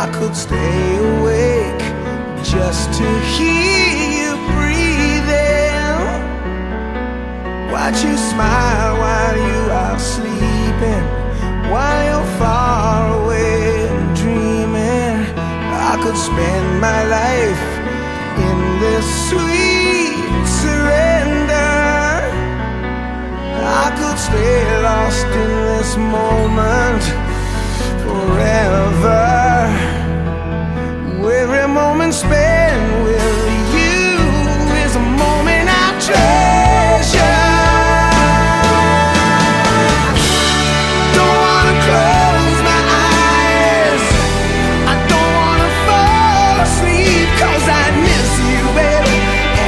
I could stay awake just to hear you breathing, watch you smile while you are sleeping, while you're far away and dreaming. I could spend my life in this sweet surrender. I could stay lost in this moment forever. Every moment spent with you is a moment I treasure. Don't wanna close my eyes, I don't wanna fall asleep, 'cause I miss you, baby,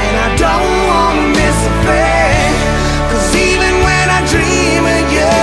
and I don't wanna miss a thing. 'Cause even when I dream of you,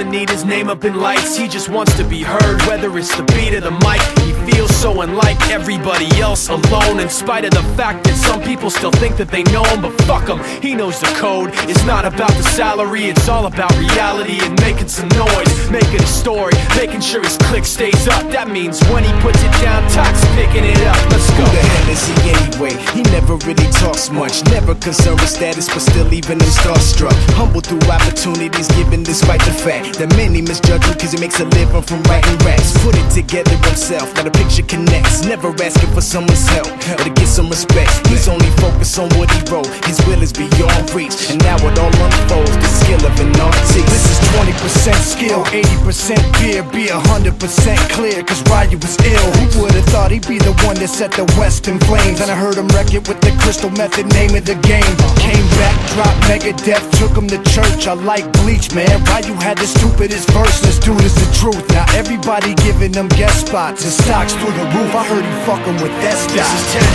doesn't need his name up in lights, he just wants to be heard, whether it's the beat of the mic. He feels so unlike everybody else, alone, in spite of the fact that some people still think that they know him. But fuck him, he knows the code. It's not about the salary, it's all about reality and making some noise, making a story, making sure his click stays up. That means when he puts it down, Tox picking it up. Let's go. Who the hell is he anyway? He never really talks much, never concerned with status, but still leaving him starstruck. Humble through opportunities given despite the fact that many misjudge him cause he makes a living from writing raps. Put it together himself, now the picture connects, never asking for someone's help or to get some respect. He's only focused on what he wrote, his will is beyond reach, and now it all unfolds, the skill of an artist. This is 20% skill, 80% beer, be 100% clear, cause Ryu was ill. Who would've thought he'd be the one that set the West in flames? And I heard him wreck it with the Crystal Method, name of the game. Came back, dropped Megadeth, took him to church. I like Bleach, man. Ryu had the stupidest verse, this dude is the truth. Now everybody giving them guest spots and stocks through the roof. I heard he fucking with that stock.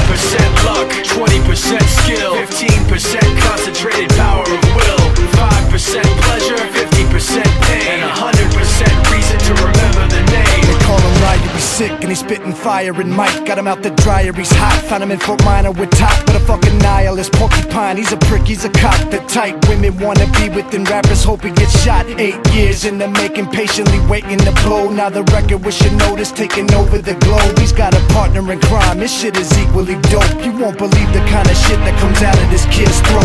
This is 10% luck, 20% skill, 15% concentrated power of will, 5% pleasure, 50% pain, and 100% reason to remember the name. They call him Ryu, he's sick and he's spitting fire. And Mike got him out the dryer, he's hot. Found him in Fort Minor with Top, but a fucking nihilist porcupine. He's a prick, he's a cock. The type women wanna be within, rappers hope he gets shot. 8 years in the making, patiently waiting to blow. Now the record with your notice taking over the globe. He's got a partner in crime, this shit is equally dope. You won't believe the kind of shit that comes out of this kid's throat.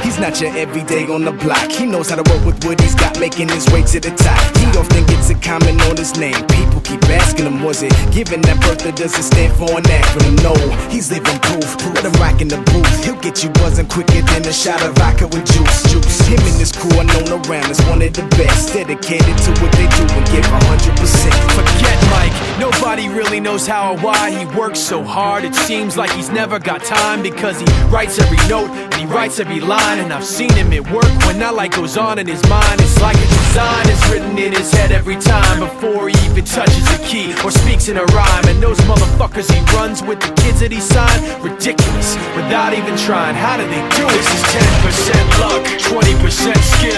He's not your everyday on the block. He knows how to work with what he's got, making his way to the top. He often gets a comment on his name. People keep asking him, was it given that birth that doesn't stand for an acronym? No, he's living proof. Let him rock in the booth. He'll get you buzzing quicker than a shot of vodka with juice. Him and his crew are known around as one of the best, dedicated to what they do and give 100%. Forget Mike, nobody really knows how or why he works so hard. It seems like he's never got time, because he writes every note and he writes every line. And I've seen him at work when that light goes on in his mind. It's like a design is written in his head every time, before he even touches a key or speaks in a rhyme. And those motherfuckers he runs with, the kids that he signed, ridiculous, without even trying. How do they do it? This is 10% luck, 20% skill,